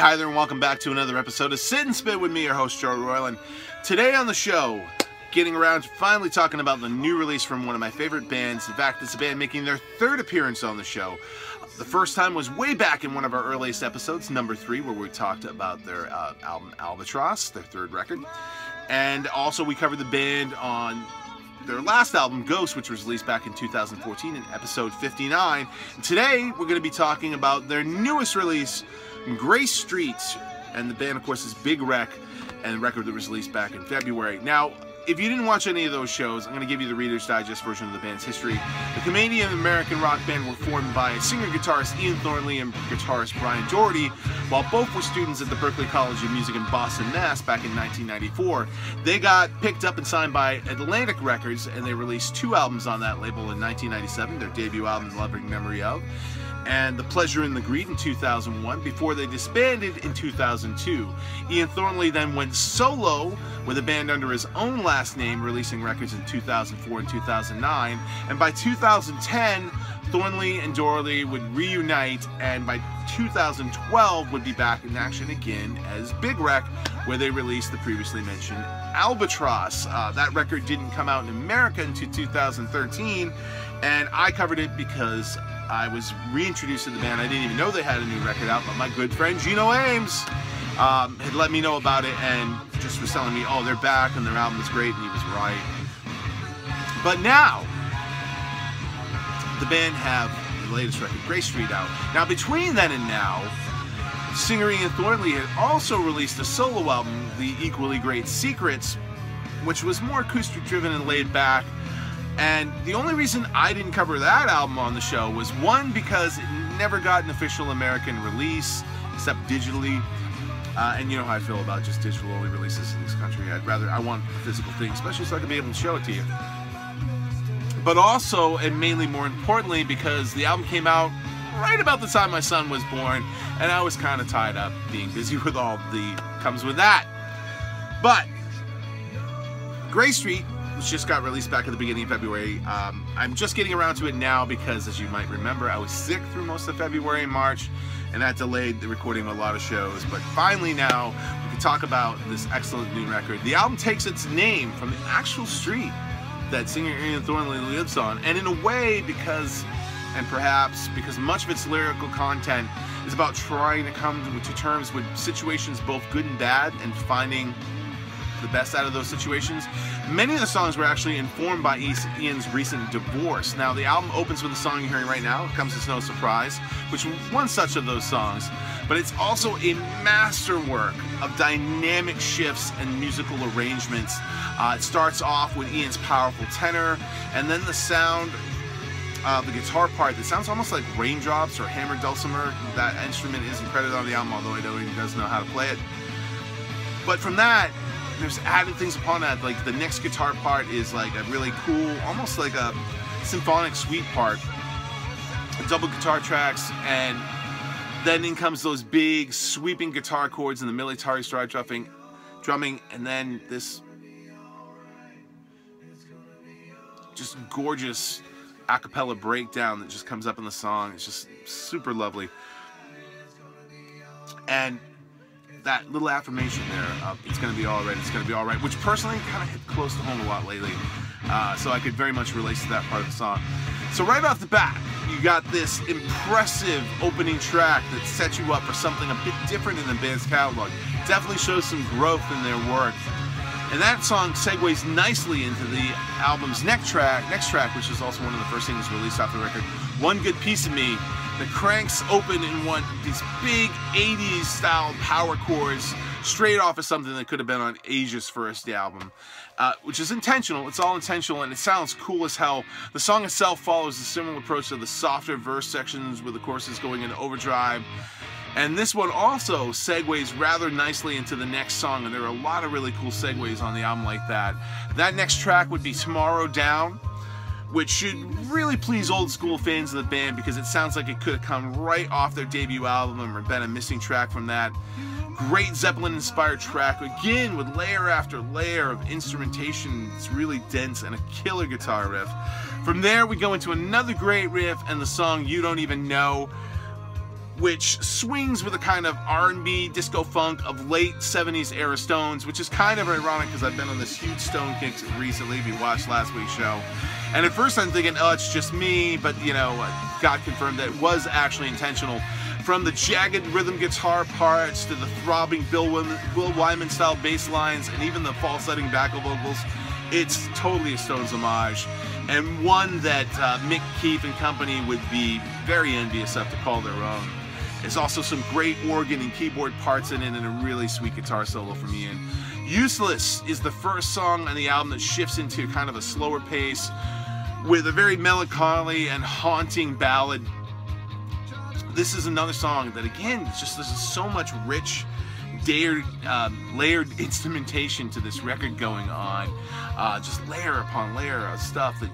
hi there, and welcome back to another episode of Sit and Spit with me, your host, Joe Royal. And today on the show, getting around to finally talking about the new release from one of my favorite bands. In fact, it's a band making their third appearance on the show. The first time was way back in one of our earliest episodes, number 3, where we talked about their album Albatross, their third record. And also we covered the band on their last album, Ghost, which was released back in 2014 in episode 59. And today, we're going to be talking about their newest release, Gray Street, and the band, of course, is Big Wreck, and the record that was released back in February. Now, if you didn't watch any of those shows, I'm going to give you the Reader's Digest version of the band's history. The Canadian-American rock band were formed by singer-guitarist Ian Thornley and guitarist Brian Doherty, while both were students at the Berklee College of Music in Boston, Mass. back in 1994. They got picked up and signed by Atlantic Records, and they released 2 albums on that label in 1997, their debut album, Loving Memory Of, and The Pleasure and the Greed in 2001, before they disbanded in 2002. Ian Thornley then went solo with a band under his own last name, releasing records in 2004 and 2009, and by 2010, Thornley and Doherty would reunite, and by 2012 would be back in action again as Big Wreck, where they released the previously mentioned Albatross. That record didn't come out in America until 2013, and I covered it because I was reintroduced to the band. I didn't even know they had a new record out, but my good friend Gino Ames had let me know about it and just was telling me, oh, they're back and their album is great, and he was right. But now, the band have the latest record, Gray Street, out. Now, between then and now, singer Ian Thornley had also released a solo album, The Equally Great Secrets, which was more acoustic-driven and laid back. And the only reason I didn't cover that album on the show was, one, because it never got an official American release, except digitally. And you know how I feel about just digital-only releases in this country. I want a physical thing, especially so I can be able to show it to you. But also, and mainly more importantly, because the album came out right about the time my son was born, and I was kind of tied up being busy with all the comes with that. But Gray Street, which just got released back at the beginning of February, I'm just getting around to it now because, as you might remember, I was sick through most of February and March, and that delayed the recording of a lot of shows. But finally now, we can talk about this excellent new record. The album takes its name from the actual street that singer Ian Thornley lives on, and in a way, because much of its lyrical content is about trying to come to terms with situations both good and bad, and finding the best out of those situations. Many of the songs were actually informed by Ian's recent divorce. Now, the album opens with the song you're hearing right now, It Comes As No Surprise, which was one such of those songs, but it's also a masterwork of dynamic shifts and musical arrangements. It starts off with Ian's powerful tenor, and then the sound the guitar part that sounds almost like raindrops or hammered dulcimer. That instrument isn't credited on the album, although I know he does know how to play it. But from that, there's added things upon that. Like the next guitar part is like a really cool, almost like a symphonic suite part, double guitar tracks, and then in comes those big sweeping guitar chords and the military style drumming, and then this just gorgeous a cappella breakdown that just comes up in the song. It's just super lovely. And that little affirmation there of it's going to be all right, it's going to be all right, which personally kind of hit close to home a lot lately. So I could very much relate to that part of the song. So right off the bat, you got this impressive opening track that sets you up for something a bit different in the band's catalog. Definitely shows some growth in their work. And that song segues nicely into the album's next track, which is also one of the first things released off the record, One Good Piece of Me, that cranks open in these big 80s style power chords, straight off of something that could have been on Asia's first album, which is intentional. It's all intentional, and it sounds cool as hell. The song itself follows a similar approach to the softer verse sections with the choruses going into overdrive. And this one also segues rather nicely into the next song, and there are a lot of really cool segues on the album like that. That next track would be Tomorrow Down, which should really please old school fans of the band because it sounds like it could have come right off their debut album or been a missing track from that. Great Zeppelin-inspired track, again with layer after layer of instrumentation. It's really dense, and a killer guitar riff. From there, we go into another great riff and the song You Don't Even Know, which swings with a kind of R&B disco funk of late 70s era Stones, which is kind of ironic because I've been on this huge Stone kick recently if you watched last week's show. And at first I'm thinking, oh, it's just me, but you know, got confirmed that it was actually intentional. From the jagged rhythm guitar parts to the throbbing Will Wyman style bass lines and even the falsetting backup vocals, it's totally a Stones homage, and one that Mick, Keith, and company would be very envious of to call their own. There's also some great organ and keyboard parts in it and a really sweet guitar solo from Ian. Useless is the first song on the album that shifts into kind of a slower pace with a very melancholy and haunting ballad. This is another song that, again, just there's so much rich, layered instrumentation to this record going on. Just layer upon layer of stuff that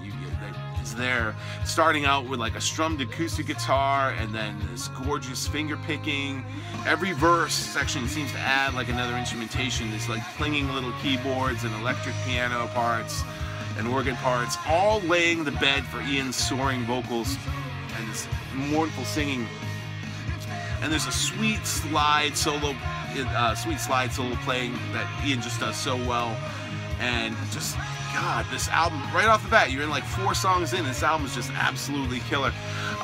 is there. Starting out with like a strummed acoustic guitar and then this gorgeous finger picking. Every verse section seems to add like another instrumentation. There's like clinging little keyboards and electric piano parts and organ parts, all laying the bed for Ian's soaring vocals and this mournful singing. And there's a sweet slide solo playing that Ian just does so well. And just, God, this album, right off the bat, you're in like 4 songs in, this album is just absolutely killer.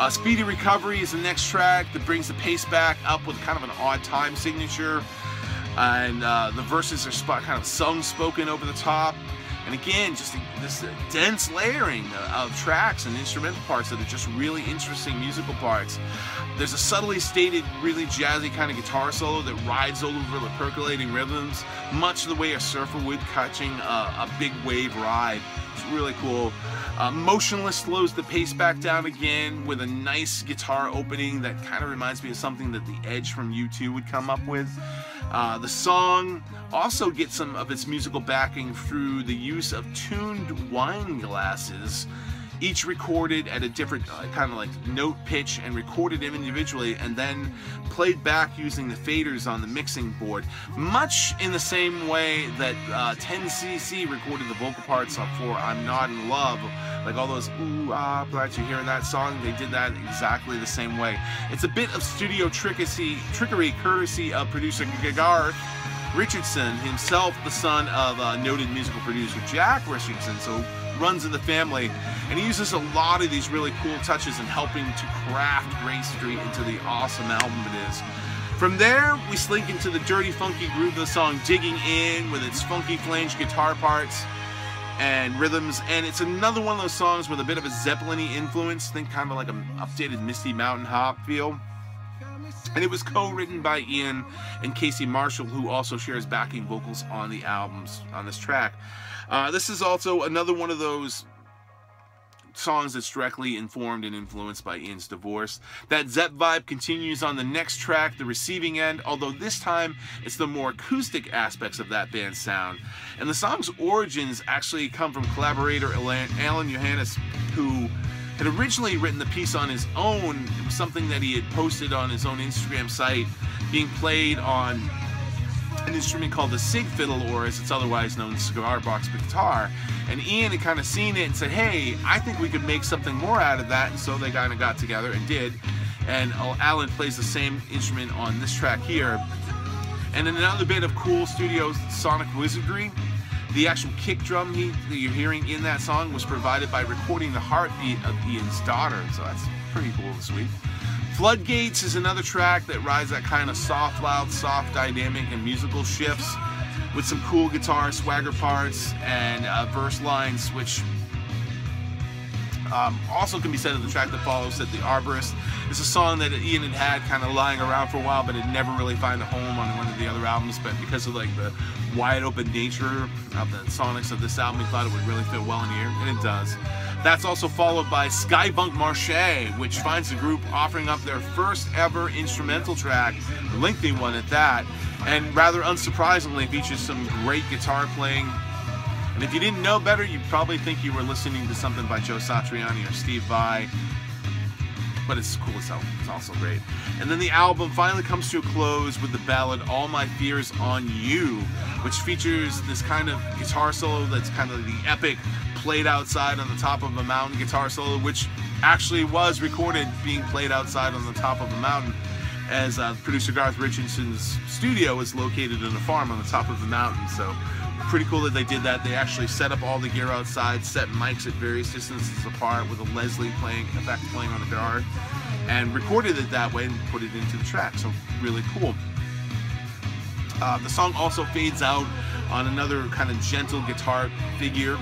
Speedy Recovery is the next track that brings the pace back up with kind of an odd time signature. And the verses are kind of sung-spoken over the top. And again, just this dense layering of tracks and instrumental parts that are just really interesting musical parts. There's a subtly stated, really jazzy kind of guitar solo that rides over the percolating rhythms, much the way a surfer would catching a big wave ride. It's really cool. Motionless slows the pace back down again with a nice guitar opening that kind of reminds me of something that The Edge from U2 would come up with. The song also gets some of its musical backing through the use of tuned wine glasses, each recorded at a different kind of like note pitch and recorded individually and then played back using the faders on the mixing board, much in the same way that 10cc recorded the vocal parts for I'm Not in Love. Like all those ooh ah that you hear in that song, they did that exactly the same way. It's a bit of studio trickery courtesy of producer GGGarth Richardson, himself the son of noted musical producer Jack Richardson, so runs in the family, and he uses a lot of these really cool touches in helping to craft Grace Street into the awesome album it is. From there, we slink into the dirty, funky groove of the song Digging In with its funky flange guitar parts and rhythms, and it's another one of those songs with a bit of a Zeppelin-y influence, think kind of like an updated Misty Mountain Hop feel. And it was co-written by Ian and Casey Marshall, who also shares backing vocals on the albums on this track. This is also another one of those songs that's directly informed and influenced by Ian's divorce. That Zepp vibe continues on the next track, The Receiving End, although this time it's the more acoustic aspects of that band's sound. And the song's origins actually come from collaborator Alan Johannes, who had originally written the piece on his own. It was something that he had posted on his own Instagram site, being played on an instrument called the Sig Fiddle, or as it's otherwise known, cigar box guitar. And Ian had kind of seen it and said, hey, I think we could make something more out of that, and so they kind of got together and did. And Alan plays the same instrument on this track here. And in another bit of cool studio sonic wizardry, the actual kick drum that you're hearing in that song was provided by recording the heartbeat of Ian's daughter, so that's pretty cool and sweet. Floodgates is another track that rides that kind of soft, loud, soft dynamic and musical shifts with some cool guitar swagger parts and verse lines, which also can be said of the track that follows, that The Arborist. It's a song that Ian had kind of lying around for a while, but it never really found a home on one of the other albums. But because of like the wide open nature of the sonics of this album, he thought it would really fit well in here, and it does. That's also followed by Skybunk Marché, which finds the group offering up their first ever instrumental track, a lengthy one at that, and rather unsurprisingly features some great guitar playing. And if you didn't know better, you'd probably think you were listening to something by Joe Satriani or Steve Vai, but it's cool as hell. It's also great. And then the album finally comes to a close with the ballad All My Fears on You, which features this kind of guitar solo that's kind of the epic played outside on the top of a mountain guitar solo, which actually was recorded being played outside on the top of a mountain. as producer Garth Richardson's studio is located in a farm on the top of the mountain. So pretty cool that they did that. They actually set up all the gear outside, set mics at various distances apart with a Leslie playing on the guitar, and recorded it that way and put it into the track. So really cool. The song also fades out on another kind of gentle guitar figure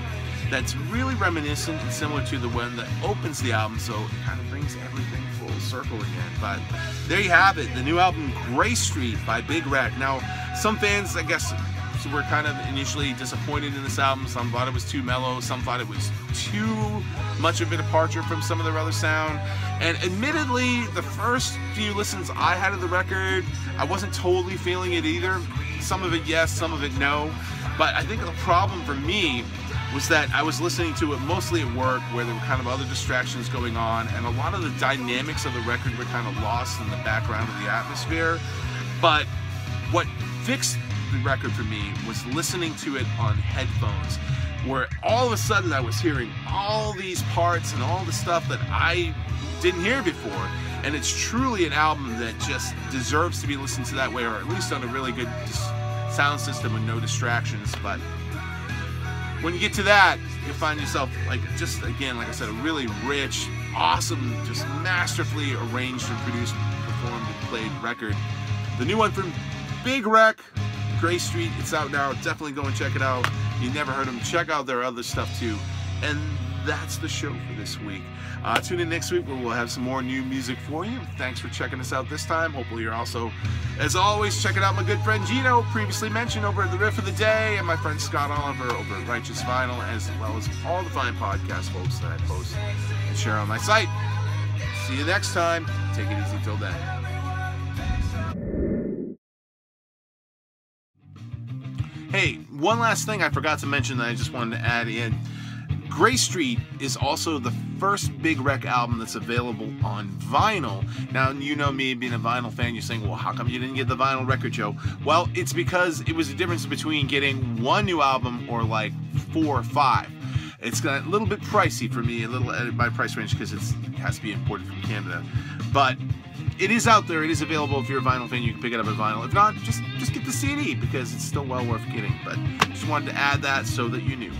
that's really reminiscent and similar to the one that opens the album, so it kind of brings everything full circle again. But there you have it, the new album Gray Street by Big Wreck. Now, some fans, I guess, were kind of initially disappointed in this album. Some thought it was too mellow, some thought it was too much of a departure from some of their other sound. And admittedly, the first few listens I had of the record, I wasn't totally feeling it either. Some of it yes, some of it no. But I think the problem for me was that I was listening to it mostly at work, where there were kind of other distractions going on, and a lot of the dynamics of the record were kind of lost in the background of the atmosphere. But what fixed the record for me was listening to it on headphones, where all of a sudden I was hearing all these parts and all the stuff that I didn't hear before. And it's truly an album that just deserves to be listened to that way, or at least on a really good sound system with no distractions. But when you get to that, you'll find yourself, like, just again, like I said, a really rich, awesome, just masterfully arranged and produced, performed and played record. The new one from Big Wreck, Gray Street, it's out now. Definitely go and check it out. You never heard them, check out their other stuff too. And that's the show for this week. Tune in next week where we'll have some more new music for you. Thanks for checking us out this time. Hopefully you're also, as always, checking out my good friend Gino, previously mentioned, over at the Riff of the Day, and my friend Scott Oliver over at Righteous Vinyl, as well as all the fine podcast folks that I post and share on my site. See you next time. Take it easy till then. Hey, one last thing I forgot to mention that I just wanted to add in. Gray Street is also the first Big Wreck album that's available on vinyl. Now, you know me, being a vinyl fan, you're saying, well, how come you didn't get the vinyl record, Joe? Well, it's because it was the difference between getting one new album or like 4 or 5. It's got a little bit pricey for me, a little at my price range, because it has to be imported from Canada. But it is out there. It is available. If you're a vinyl fan, you can pick it up at vinyl. If not, just get the CD, because it's still well worth getting. But just wanted to add that so that you knew.